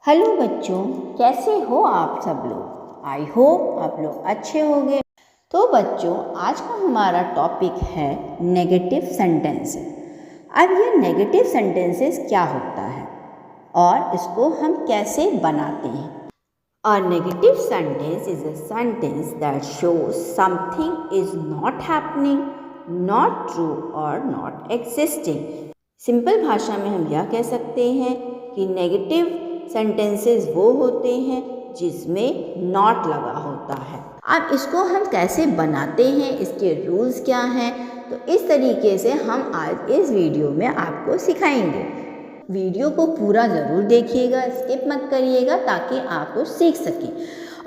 Hello बच्चों, कैसे हो आप सब लोग। आई होप आप लोग अच्छे होंगे। तो बच्चों, आज का हमारा टॉपिक है नेगेटिव सेंटेंसेस। अब ये नेगेटिव सेंटेंसेस क्या होता है और इसको हम कैसे बनाते हैं। A negative sentence is a sentence that shows something is not happening, not true or not existing। Simple भाषा में हम यह कह सकते हैं कि नेगेटिव सेंटेंसेस वो होते हैं जिसमें नॉट लगा होता है। अब इसको हम कैसे बनाते हैं, इसके रूल्स क्या हैं, तो इस तरीके से हम आज इस वीडियो में आपको सिखाएंगे। वीडियो को पूरा ज़रूर देखिएगा, स्किप मत करिएगा ताकि आप कुछ सीख सकें।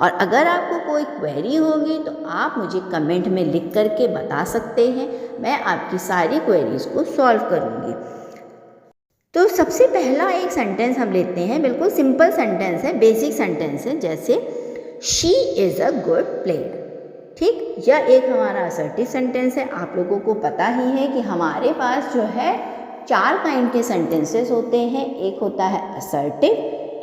और अगर आपको कोई क्वेरी होगी तो आप मुझे कमेंट में लिख करके बता सकते हैं, मैं आपकी सारी क्वेरीज को सॉल्व करूँगी। तो सबसे पहला एक सेंटेंस हम लेते हैं, बिल्कुल सिंपल सेंटेंस है, बेसिक सेंटेंस है, जैसे she is a good player. ठीक, यह एक हमारा असर्टिव सेंटेंस है। आप लोगों को पता ही है कि हमारे पास जो है 4 काइंड के सेंटेंसेस होते हैं। एक होता है असर्टिव,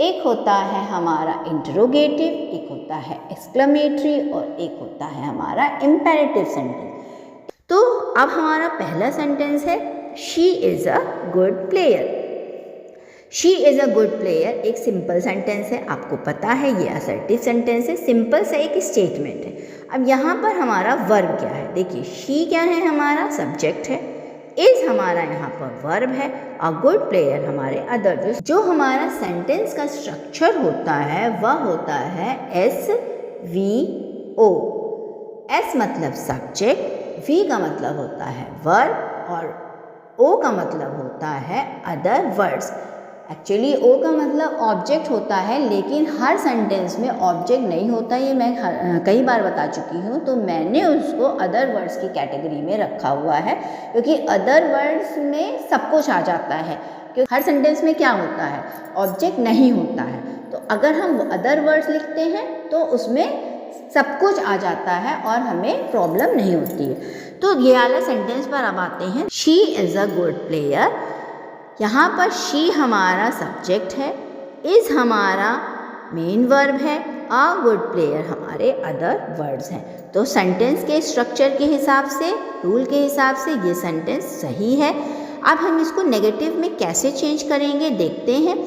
एक होता है हमारा इंटरोगेटिव, एक होता है एक्सक्लेमेटरी और एक होता है हमारा इम्पेरेटिव सेंटेंस। तो अब हमारा पहला सेंटेंस है she is a good player. She is a good player एक सिंपल सेंटेंस है, आपको पता है ये असर्टिव सेंटेंस है, सिंपल सा एक स्टेटमेंट है। अब यहाँ पर हमारा वर्ब क्या है, देखिए शी क्या है, हमारा सब्जेक्ट है, इज़ हमारा यहाँ पर वर्ब है, अ गुड प्लेयर हमारे अदर। जो हमारा सेंटेंस का स्ट्रक्चर होता है वह होता है SVO। S मतलब सब्जेक्ट, V का मतलब होता है वर्ब और O का मतलब होता है अदर वर्ड्स। एक्चुअली O का मतलब ऑब्जेक्ट होता है, लेकिन हर सेंटेंस में ऑब्जेक्ट नहीं होता, ये मैं कई बार बता चुकी हूँ। तो मैंने उसको अदर वर्ड्स की कैटेगरी में रखा हुआ है, क्योंकि अदर वर्ड्स में सब कुछ आ जाता है, क्योंकि हर सेंटेंस में क्या होता है, ऑब्जेक्ट नहीं होता है। तो अगर हम अदर वर्ड्स लिखते हैं तो उसमें सब कुछ आ जाता है और हमें प्रॉब्लम नहीं होती है। तो ये वाला सेंटेंस पर अब आते हैं, she is a good player. यहाँ पर शी हमारा सब्जेक्ट है, इज़ हमारा मेन वर्ब है, अ गुड प्लेयर हमारे अदर वर्ड्स हैं। तो सेंटेंस के स्ट्रक्चर के हिसाब से, रूल के हिसाब से ये सेंटेंस सही है। अब हम इसको नेगेटिव में कैसे चेंज करेंगे देखते हैं।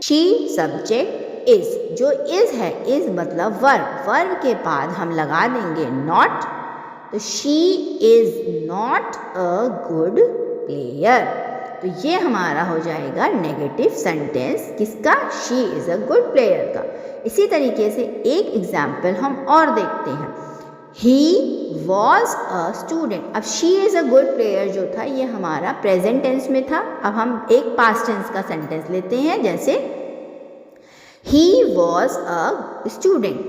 शी सब्जेक्ट, इज़, जो इज़ है, इज़ मतलब वर्ब, वर्ब के बाद हम लगा देंगे नॉट, तो she is not a good player. तो ये हमारा हो जाएगा नेगेटिव सेंटेंस किसका, she is a good player का। इसी तरीके से एक एग्जाम्पल हम और देखते हैं, ही वॉज अ स्टूडेंट। अब she is a good player जो था ये हमारा प्रेजेंट टेंस में था। अब हम एक पास्ट टेंस का सेंटेंस लेते हैं, जैसे ही वॉज अ स्टूडेंट।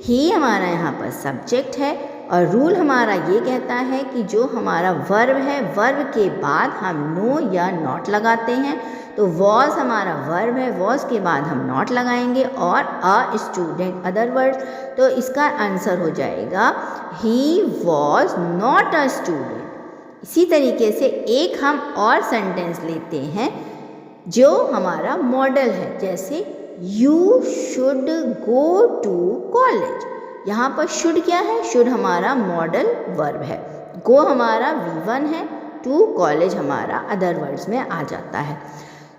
ही हमारा यहाँ पर सब्जेक्ट है और रूल हमारा ये कहता है कि जो हमारा वर्ब है, वर्ब के बाद हम नो या नॉट लगाते हैं। तो वॉज हमारा वर्ब है, वॉज के बाद हम नॉट लगाएंगे और अ स्टूडेंट अदर वर्ड। तो इसका आंसर हो जाएगा ही वॉज नॉट अ स्टूडेंट। इसी तरीके से एक हम और सेंटेंस लेते हैं जो हमारा मॉडल है, जैसे you should go to college. यहाँ पर शुड क्या है, शुड हमारा मॉडल वर्ब है, गो हमारा V1 है, टू कॉलेज हमारा अदर वर्ड्स में आ जाता है।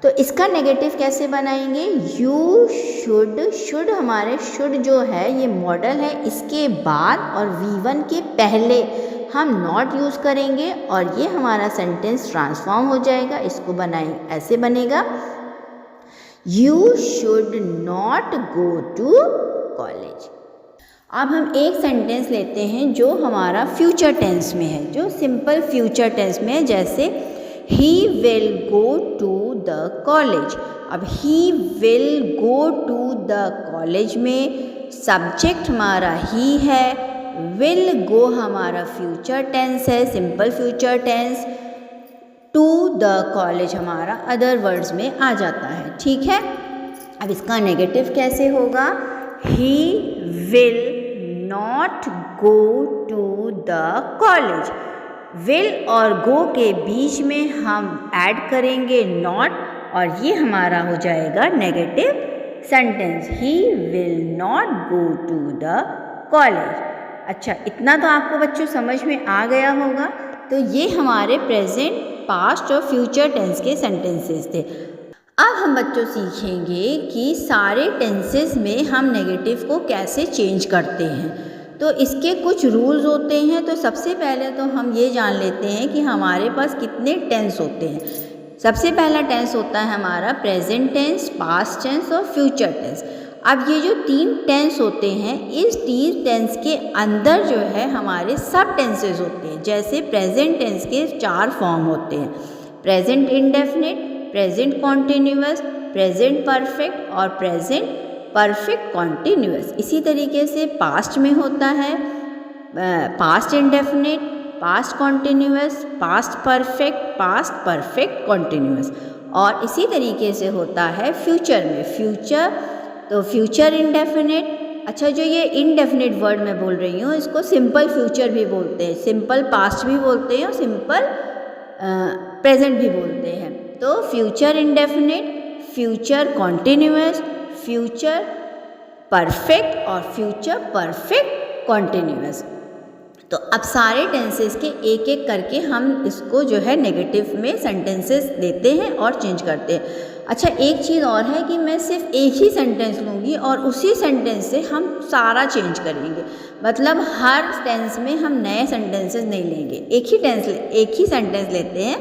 तो इसका नेगेटिव कैसे बनाएंगे, यू शुड, शुड हमारे शुड जो है ये मॉडल है, इसके बाद और V1 के पहले हम नॉट यूज़ करेंगे और ये हमारा सेंटेंस ट्रांसफॉर्म हो जाएगा। इसको बनाएंगे, ऐसे बनेगा, you should not go to college. अब हम एक सेंटेंस लेते हैं जो हमारा फ्यूचर टेंस में है, जो सिंपल फ्यूचर टेंस में है, जैसे he will go to the college. अब he will go to the college में सब्जेक्ट हमारा ही है, विल गो हमारा फ्यूचर टेंस है, simple future tense, to the college हमारा अदर वर्ड्स में आ जाता है। ठीक है, अब इसका नेगेटिव कैसे होगा, he will not go to the college. Will और गो के बीच में हम ऐड करेंगे नॉट और ये हमारा हो जाएगा negative sentence, he will not go to the college. अच्छा, इतना तो आपको बच्चों समझ में आ गया होगा। तो ये हमारे प्रेजेंट, पास्ट और फ्यूचर टेंस के सेंटेंसेस थे। अब हम बच्चों सीखेंगे कि सारे टेंसेस में हम नेगेटिव को कैसे चेंज करते हैं। तो इसके कुछ रूल्स होते हैं। तो सबसे पहले तो हम ये जान लेते हैं कि हमारे पास कितने टेंस होते हैं। सबसे पहला टेंस होता है हमारा प्रेजेंट टेंस, पास्ट टेंस और फ्यूचर टेंस। अब ये जो 3 टेंस होते हैं, इस 3 टेंस के अंदर जो है हमारे सब टेंसेस होते हैं। जैसे प्रेजेंट टेंस के 4 फॉर्म होते हैं, present indefinite, present continuous, present perfect और प्रेजेंट परफेक्ट कॉन्टिन्यूअस। इसी तरीके से पास्ट में होता है past indefinite, past continuous, past perfect continuous. और इसी तरीके से होता है फ्यूचर में, फ्यूचर तो फ्यूचर इंडेफिनिट। अच्छा, जो ये इनडेफिनिट वर्ड मैं बोल रही हूँ, इसको सिंपल फ्यूचर भी बोलते हैं, सिंपल पास्ट भी बोलते हैं और सिंपल प्रेजेंट भी बोलते हैं। तो future indefinite, future continuous, future perfect और फ्यूचर परफेक्ट कॉन्टिन्यूअस। तो अब सारे टेंसेस के एक एक करके हम इसको जो है नेगेटिव में सेंटेंसेस देते हैं और चेंज करते हैं। अच्छा, एक चीज़ और है कि मैं सिर्फ एक ही सेंटेंस लूँगी और उसी सेंटेंस से हम सारा चेंज करेंगे। मतलब हर टेंस में हम नए सेंटेंसेस नहीं लेंगे, एक ही सेंटेंस लेते हैं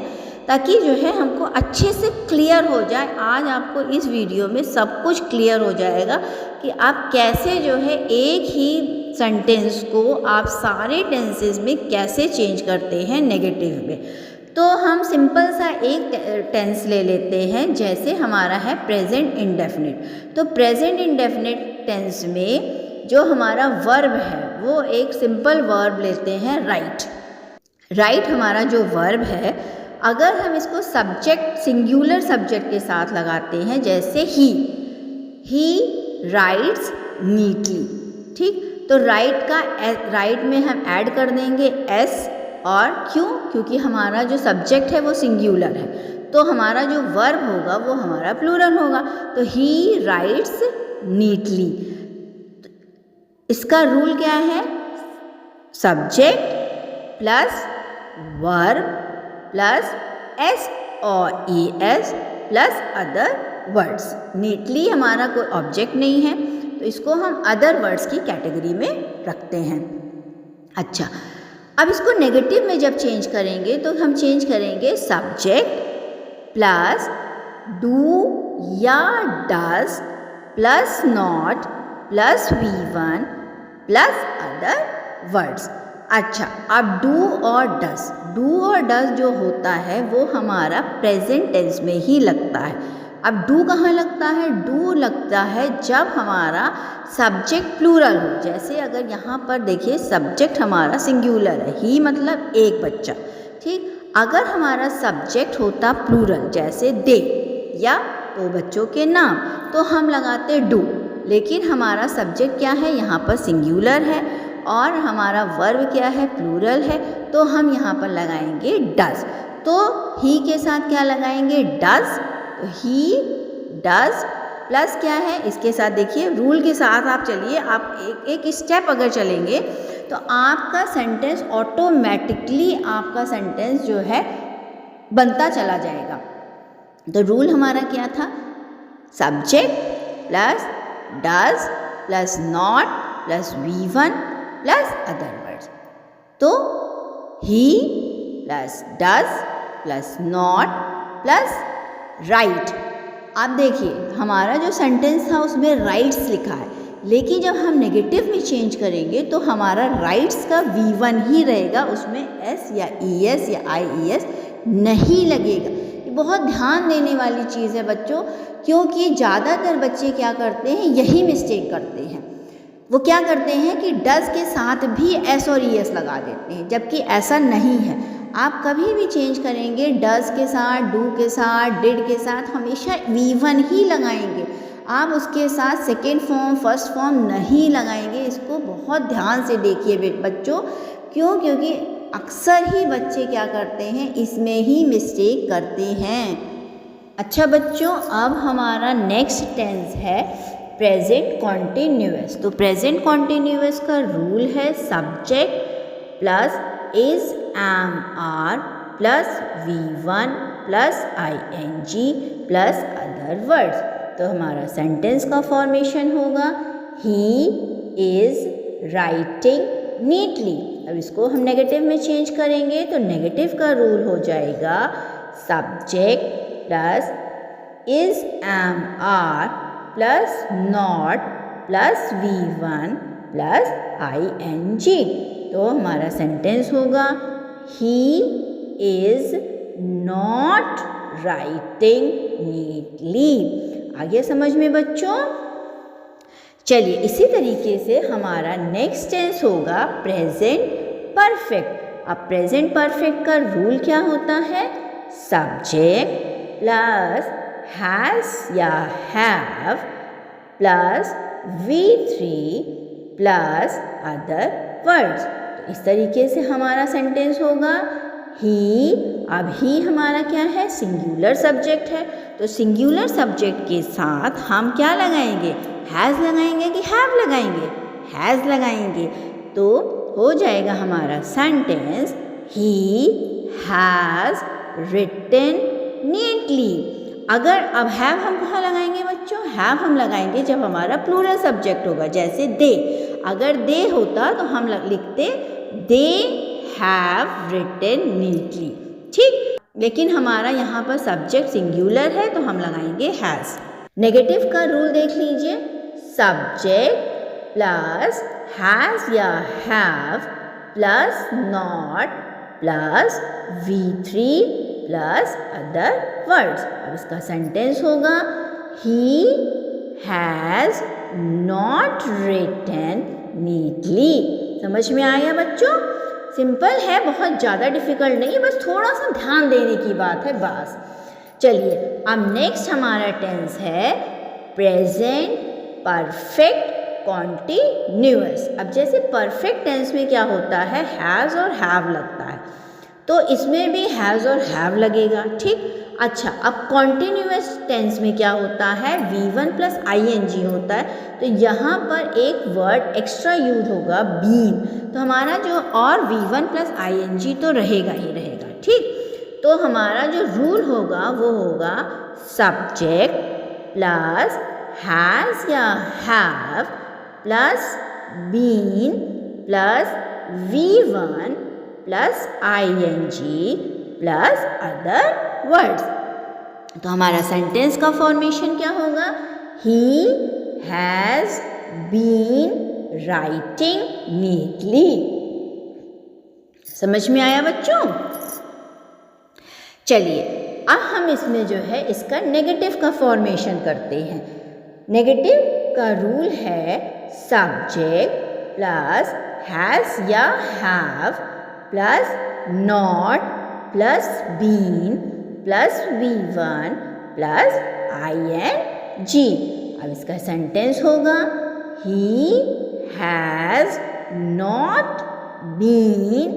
ताकि जो है हमको अच्छे से क्लियर हो जाए। आज आपको इस वीडियो में सब कुछ क्लियर हो जाएगा कि आप कैसे जो है एक ही सेंटेंस को आप सारे टेंसेस में कैसे चेंज करते हैं नेगेटिव में। तो हम सिंपल सा एक टेंस ले लेते हैं, जैसे हमारा है प्रेजेंट इंडेफिनिट। तो प्रेजेंट इंडेफिनिट टेंस में जो हमारा वर्ब है वो एक सिंपल वर्ब लेते हैं, राइट। राइट हमारा जो वर्ब है, अगर हम इसको सब्जेक्ट, सिंगुलर सब्जेक्ट के साथ लगाते हैं, जैसे ही राइट्स नीटली, ठीक। तो राइट में हम ऐड कर देंगे एस, और क्योंकि हमारा जो सब्जेक्ट है वो सिंगुलर है, तो हमारा जो वर्ब होगा वो हमारा प्लूरल होगा। तो ही राइट्स नीटली। इसका रूल क्या है? Subject plus verb plus S और S plus other words. Neatly हमारा कोई ऑब्जेक्ट नहीं है, तो इसको हम अदर वर्ड्स की कैटेगरी में रखते हैं। अच्छा, अब इसको नेगेटिव में जब चेंज करेंगे तो हम चेंज करेंगे सब्जेक्ट प्लस डू या does plus not plus V1 plus other words. अच्छा, अब डू और डज जो होता है वो हमारा प्रेजेंट टेंस में ही लगता है। अब डू कहाँ लगता है? डू लगता है जब हमारा सब्जेक्ट प्लूरल हो। जैसे अगर यहाँ पर देखिए सब्जेक्ट हमारा सिंगुलर है, ही मतलब एक बच्चा, ठीक। अगर हमारा सब्जेक्ट होता प्लूरल, जैसे दे या दो बच्चों के नाम, तो हम लगाते डू। लेकिन हमारा सब्जेक्ट क्या है? यहाँ पर सिंगुलर है और हमारा वर्ब क्या है? प्लूरल है, तो हम यहाँ पर लगाएंगे डज। तो ही के साथ क्या लगाएंगे? डज। तो ही डज प्लस क्या है? इसके साथ देखिए रूल के साथ आप चलिए, आप एक स्टेप अगर चलेंगे तो आपका सेंटेंस ऑटोमेटिकली आपका सेंटेंस जो है बनता चला जाएगा। तो रूल हमारा क्या था? Subject plus does plus not plus V1 plus other words. तो he plus does plus not plus write. आप देखिए हमारा जो सेंटेंस था उसमें राइट्स लिखा है, लेकिन जब हम नेगेटिव में चेंज करेंगे तो हमारा राइट्स का V1 ही रहेगा, उसमें एस या ES या IES नहीं लगेगा। ये बहुत ध्यान देने वाली चीज़ है बच्चों, क्योंकि ज़्यादातर बच्चे क्या करते हैं, यही मिस्टेक करते हैं। वो क्या करते हैं कि डज के साथ भी एस और ES लगा देते हैं, जबकि ऐसा नहीं है। आप कभी भी चेंज करेंगे डज के साथ, डू के साथ, डिड के साथ हमेशा V1 ही लगाएंगे। आप उसके साथ सेकेंड फॉर्म, फर्स्ट फॉर्म नहीं लगाएंगे। इसको बहुत ध्यान से देखिए बच्चों, क्योंकि अक्सर ही बच्चे क्या करते हैं, इसमें ही मिस्टेक करते हैं। अच्छा बच्चों, अब हमारा नेक्स्ट टेंस है प्रेजेंट कॉन्टिन्यूअस। तो प्रेजेंट कॉन्टिन्यूअस का रूल है subject plus is am are plus V1 plus ing plus other words. तो हमारा सेंटेंस का फॉर्मेशन होगा ही इज राइटिंग नीटली। अब इसको हम नेगेटिव में चेंज करेंगे तो नेगेटिव का रूल हो जाएगा subject plus is am are plus not plus V1 plus ing। तो हमारा सेंटेंस होगा he is not writing neatly. आगे समझ में बच्चों? चलिए इसी तरीके से हमारा नेक्स्ट टेंस होगा प्रेजेंट परफेक्ट। अब प्रेजेंट परफेक्ट का रूल क्या होता है? सब्जेक्ट प्लस हैज या have plus V3 plus other words. तो इस तरीके से हमारा सेंटेंस होगा ही। अब ही हमारा क्या है? सिंगुलर सब्जेक्ट है। तो सिंगुलर सब्जेक्ट के साथ हम क्या लगाएंगे? हैज़ लगाएंगे कि हैव लगाएंगे? हैज़ लगाएंगे। तो हो जाएगा हमारा sentence he has written neatly. अगर अब हैव हम कहाँ लगाएंगे बच्चों? हैव हम लगाएंगे जब हमारा प्लूरल सब्जेक्ट होगा, जैसे दे। अगर दे होता तो हम लिखते दे हैव रिटन नीटली, ठीक। लेकिन हमारा यहाँ पर सब्जेक्ट सिंगुलर है तो हम लगाएंगे हैज़। नेगेटिव का रूल देख लीजिए, सब्जेक्ट प्लस हैज़ या have plus not plus V3 plus other words. अब इसका सेंटेंस होगा he has not written neatly. समझ में आया बच्चों? सिंपल है, बहुत ज़्यादा डिफिकल्ट नहीं, बस थोड़ा सा ध्यान देने की बात है बस। चलिए अब नेक्स्ट हमारा टेंस है प्रेजेंट परफेक्ट कॉन्टिन्यूअस। अब जैसे परफेक्ट टेंस में क्या होता है? हैज़ और हैव लगता है, तो इसमें भी हैज़ और हैव लगेगा, ठीक। अच्छा, अब कॉन्टिन्यूअस टेंस में क्या होता है? V1 प्लस ing होता है, तो यहाँ पर एक वर्ड एक्स्ट्रा यूज होगा बीन। तो हमारा जो और V1 प्लस ing तो रहेगा ही रहेगा, ठीक। तो हमारा जो रूल होगा वो होगा सब्जेक्ट प्लस हैज़ या have plus been plus V1 plus ing plus other words. तो हमारा सेंटेंस का फॉर्मेशन क्या होगा? He has been writing neatly. समझ में आया बच्चों? चलिए अब हम इसमें जो है इसका नेगेटिव का फॉर्मेशन करते हैं। नेगेटिव का रूल है सब्जेक्ट प्लस हैज़ या have plus not plus been plus V1 plus ing। अब इसका सेंटेंस होगा he has not been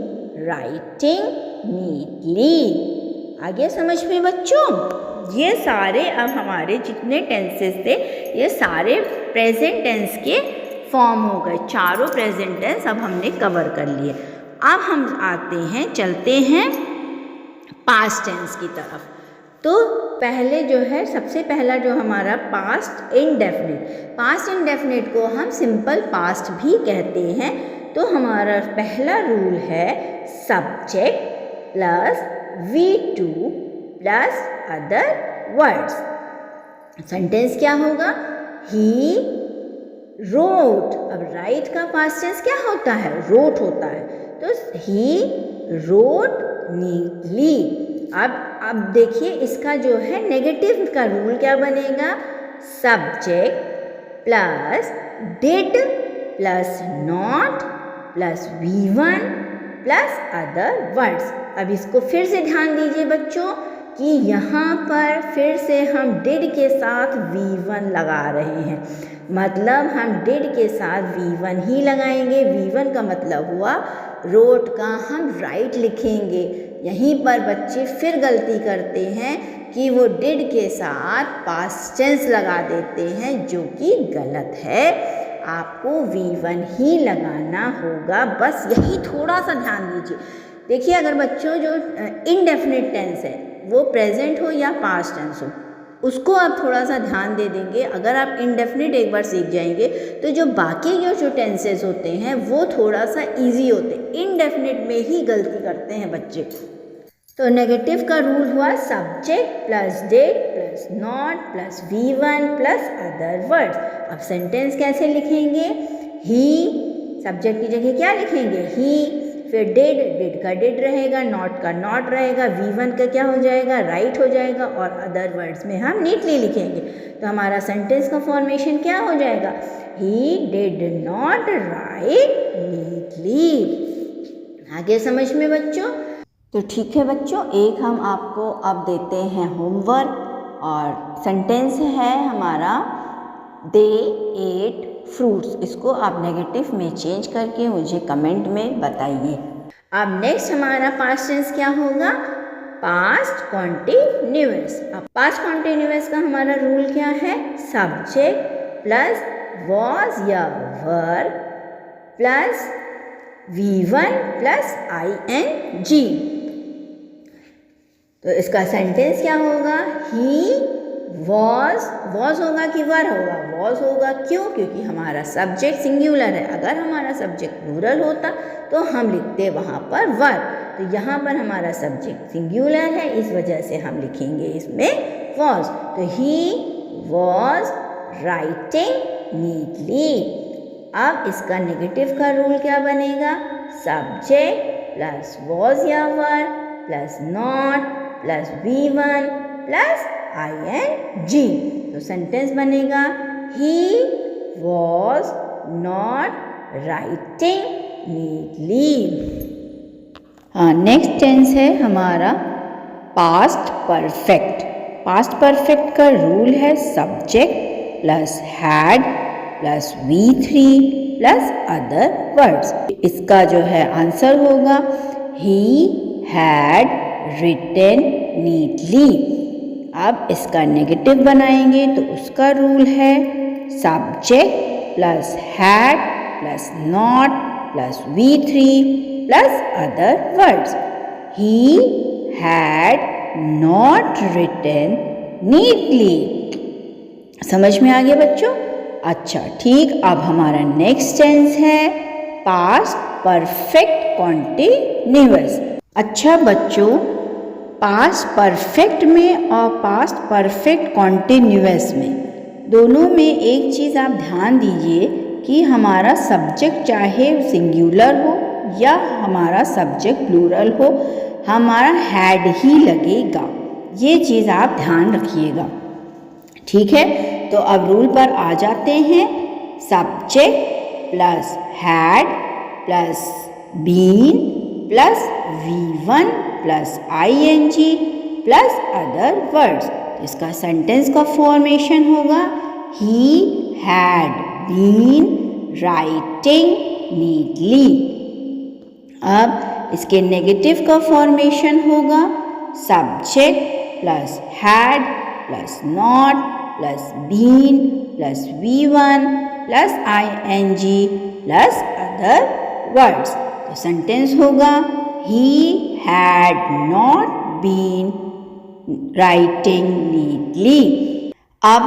writing neatly. आगे समझ में बच्चों? ये सारे अब हमारे जितने टेंसेस थे ये सारे प्रेजेंट टेंस के फॉर्म हो गए। चारों प्रेजेंट टेंस अब हमने कवर कर लिए। अब हम आते हैं, चलते हैं पास्ट टेंस की तरफ। तो पहले जो है सबसे पहला जो हमारा पास्ट इंडेफिनिट को हम सिंपल पास्ट भी कहते हैं। तो हमारा पहला रूल है subject plus V2 plus other words. Sentence क्या होगा? He wrote. अब राइट का पास्ट टेंस क्या होता है? रोट होता है। तो ही रोट नीटली। अब देखिए इसका जो है नेगेटिव का रूल क्या बनेगा? Subject plus did plus not plus V1 plus other words. अब इसको फिर से ध्यान दीजिए बच्चों कि यहाँ पर फिर से हम डिड के साथ V1 लगा रहे हैं, मतलब हम डिड के साथ V1 ही लगाएंगे। V1 का मतलब हुआ रोट का हम राइट लिखेंगे। यहीं पर बच्चे फिर गलती करते हैं कि वो डिड के साथ पास्ट टेंस लगा देते हैं, जो कि गलत है। आपको V1 ही लगाना होगा, बस यही थोड़ा सा ध्यान दीजिए। देखिए, अगर बच्चों जो इनडेफिनिट टेंस है वो प्रेजेंट हो या पास्ट टेंस हो, उसको आप थोड़ा सा ध्यान दे देंगे। अगर आप इनडेफिनिट एक बार सीख जाएंगे तो जो बाकी जो टेंसेस होते हैं वो थोड़ा सा इजी होते हैं। इनडेफिनिट में ही गलती करते हैं बच्चे। तो नेगेटिव का रूल हुआ subject plus did plus not plus V1 plus other words. अब सेंटेंस कैसे लिखेंगे? ही, सब्जेक्ट की जगह क्या लिखेंगे? ही, फिर डिड का डिड रहेगा, नॉट का नॉट रहेगा, V1 का क्या हो जाएगा? राइट हो जाएगा, और अदर वर्ड्स में हम नीटली लिखेंगे। तो हमारा सेंटेंस का फॉर्मेशन क्या हो जाएगा? He did not write neatly. आगे समझ में बच्चों? तो ठीक है बच्चों, एक हम आपको अब देते हैं होमवर्क, और सेंटेंस है हमारा दे एट फ्रूट्स। इसको आप नेगेटिव में चेंज करके मुझे कमेंट में बताइए। अब नेक्स्ट हमारा पास्ट टेंस क्या होगा? Past continuous. अब पास्ट कॉन्टिन्यूअस का हमारा रूल क्या है? सब्जेक्ट प्लस वॉज या verb plus V1 plus ING। तो इसका सेंटेंस क्या होगा? ही वॉज होगा कि वर होगा? वॉज होगा। क्यों? क्योंकि हमारा सब्जेक्ट सिंगुलर है। अगर हमारा सब्जेक्ट प्लूरल होता तो हम लिखते वहाँ पर वर। तो यहाँ पर हमारा सब्जेक्ट सिंगुलर है, इस वजह से हम लिखेंगे इसमें वॉज। तो ही वॉज राइटिंग नीटली। अब इसका नेगेटिव का रूल क्या बनेगा? सब्जेक्ट प्लस वॉज या were plus not plus V1 plus ING। तो सेंटेंस बनेगा he was not writing neatly. Next tense है हमारा पास्ट परफेक्ट। पास्ट परफेक्ट का रूल है subject plus had plus V3 plus other words. इसका जो है आंसर होगा ही हैड रिटन नीटली। अब इसका नेगेटिव बनाएंगे तो उसका रूल है subject plus had plus not plus V3 plus other words. He had not written neatly. समझ में आ गया बच्चों? अच्छा ठीक। अब हमारा नेक्स्ट टेंस है पास्ट परफेक्ट कॉन्टिन्यूअस। अच्छा बच्चों, पास्ट परफेक्ट में और पास्ट परफेक्ट कॉन्टिन्यूअस में दोनों में एक चीज़ आप ध्यान दीजिए कि हमारा सब्जेक्ट चाहे सिंगुलर हो या हमारा सब्जेक्ट प्लूरल हो, हमारा हैड ही लगेगा। ये चीज़ आप ध्यान रखिएगा, ठीक है। तो अब रूल पर आ जाते हैं। Subject plus had plus been plus V1 plus ING plus other words. तो इसका सेंटेंस का फॉर्मेशन होगा he had been writing neatly. अब इसके नेगेटिव का फॉर्मेशन होगा subject plus had plus not plus been plus V1 plus ING plus other words. तो sentence होगा he had not been writing neatly. अब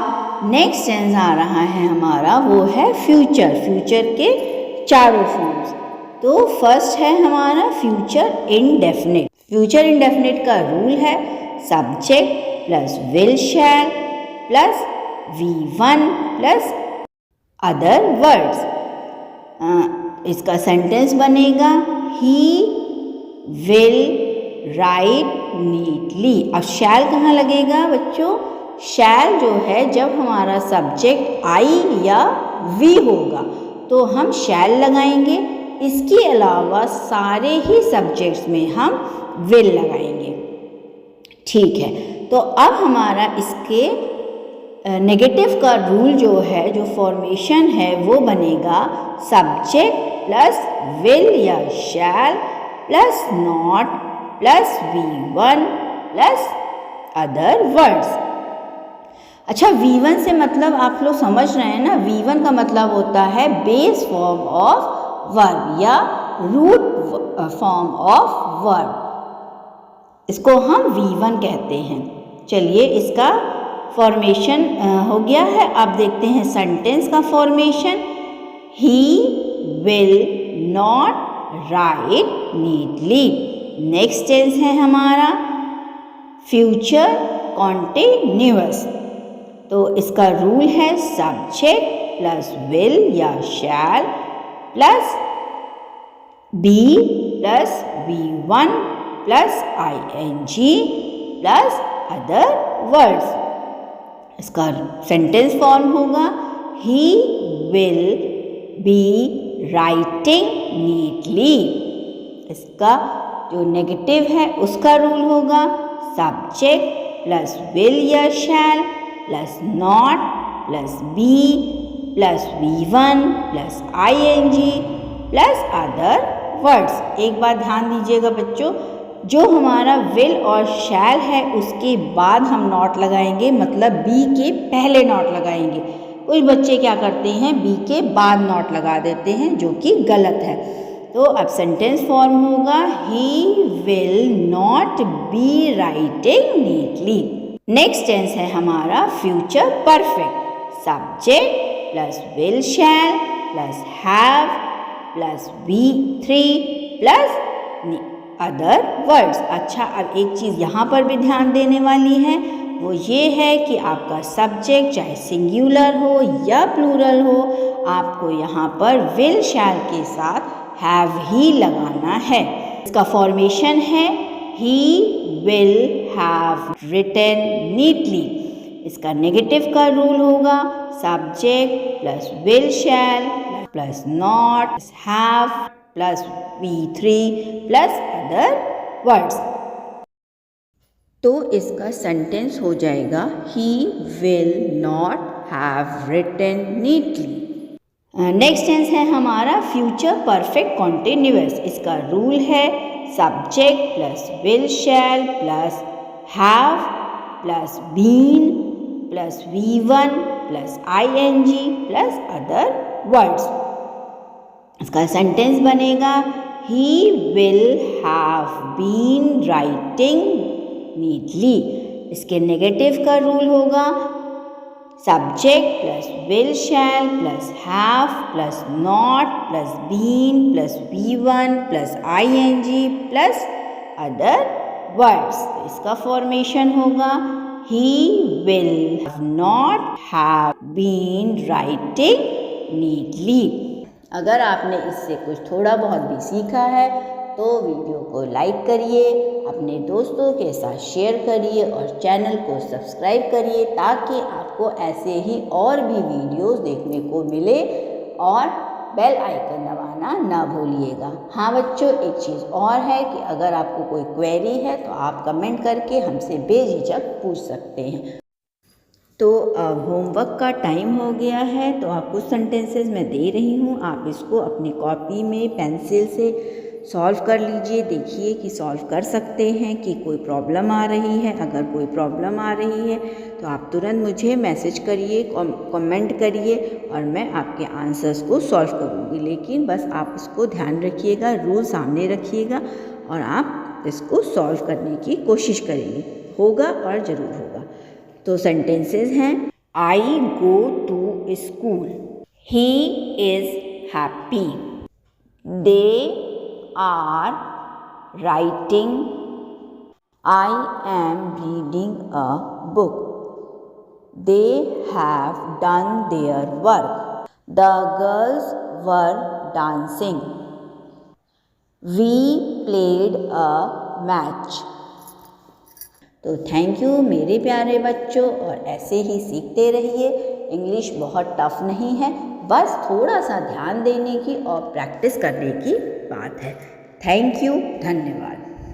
नेक्स्ट टेंस आ रहा है हमारा, वो है फ्यूचर। फ्यूचर के चारों फॉर्म्स। तो फर्स्ट है हमारा फ्यूचर इंडेफिनिट। फ्यूचर इंडेफिनिट का रूल है subject plus will shall plus V1 plus other words. इसका सेंटेंस बनेगा ही विल राइट नीटली। अब शैल कहाँ लगेगा बच्चों? शैल जो है जब हमारा सब्जेक्ट आई या वी होगा तो हम शैल लगाएंगे। इसके अलावा सारे ही सब्जेक्ट्स में हम विल लगाएंगे, ठीक है। तो अब हमारा इसके नेगेटिव का रूल जो है, जो फॉर्मेशन है, वो बनेगा सब्जेक्ट प्लस विल या shall plus not plus V1 plus other words. अच्छा, V1 से मतलब आप लोग समझ रहे हैं ना, V1 का मतलब होता है बेस फॉर्म ऑफ वर्ब या रूट फॉर्म ऑफ वर्ब, इसको हम V1 कहते हैं। चलिए, इसका फॉर्मेशन हो गया है। अब देखते हैं सेंटेंस का formation. He will not write neatly. Next tense है हमारा फ्यूचर कॉन्टिन्यूअस। तो इसका रूल है सब्जेक्ट प्लस विल या shall plus be plus V1 plus ING plus other words. इसका सेंटेंस फॉर्म होगा he will be writing neatly. इसका जो नेगेटिव है उसका रूल होगा सब्जेक्ट प्लस विल या shall plus not plus be plus V1 plus ING plus other words. एक बात ध्यान दीजिएगा बच्चों, जो हमारा विल और शैल है उसके बाद हम नॉट लगाएंगे, मतलब बी के पहले नॉट लगाएंगे। कुछ बच्चे क्या करते हैं, बी के बाद नॉट लगा देते हैं, जो कि गलत है। तो अब सेंटेंस फॉर्म होगा he will not be writing neatly. Next tense है हमारा future perfect. Subject plus will shall plus have plus V3 plus other words. अच्छा, अब एक चीज़ यहाँ पर भी ध्यान देने वाली है, वो ये है कि आपका सब्जेक्ट चाहे सिंगुलर हो या प्लूरल हो, आपको यहाँ पर विल शैल के साथ हैव ही लगाना है। इसका फॉर्मेशन है he will have written neatly. इसका नेगेटिव का रूल होगा subject plus will shall plus not have plus V3 plus other words. तो इसका सेंटेंस हो जाएगा he will not have written neatly. Next tense है हमारा फ्यूचर परफेक्ट कॉन्टिन्यूअस। इसका रूल है subject plus will shall plus have plus been plus V1 plus ING plus other words. इसका sentence बनेगा he will have been writing neatly. इसके negative का rule होगा subject plus will shall plus have plus not plus been plus V1 plus ING plus other words. तो इसका formation होगा he will not have been writing neatly. अगर आपने इससे कुछ थोड़ा बहुत भी सीखा है तो वीडियो को लाइक करिए, अपने दोस्तों के साथ शेयर करिए और चैनल को सब्सक्राइब करिए ताकि आपको ऐसे ही और भी वीडियोस देखने को मिले, और बेल आइकन दबाना ना भूलिएगा। हाँ बच्चों, एक चीज़ और है कि अगर आपको कोई क्वेरी है तो आप कमेंट करके हमसे बेझिझक पूछ सकते हैं। तो अब होमवर्क का टाइम हो गया है, तो आप कुछ सेंटेंसेस मैं दे रही हूँ, आप इसको अपनी कॉपी में पेंसिल से सॉल्व कर लीजिए। देखिए कि सॉल्व कर सकते हैं कि कोई प्रॉब्लम आ रही है। अगर कोई प्रॉब्लम आ रही है तो आप तुरंत मुझे मैसेज करिए, कमेंट करिए और मैं आपके आंसर्स को सॉल्व करूँगी। लेकिन बस आप इसको ध्यान रखिएगा, रूल सामने रखिएगा और आप इसको सॉल्व करने की कोशिश करिए। होगा और ज़रूर होगा। तो सेंटेंसेस हैं I go to school, he is happy, they are writing, I am reading a book, they have done their work, the girls were dancing, we played a match। तो थैंक यू मेरे प्यारे बच्चों, और ऐसे ही सीखते रहिए। English बहुत tough नहीं है, बस थोड़ा सा ध्यान देने की और प्रैक्टिस करने की बात है। थैंक यू, धन्यवाद।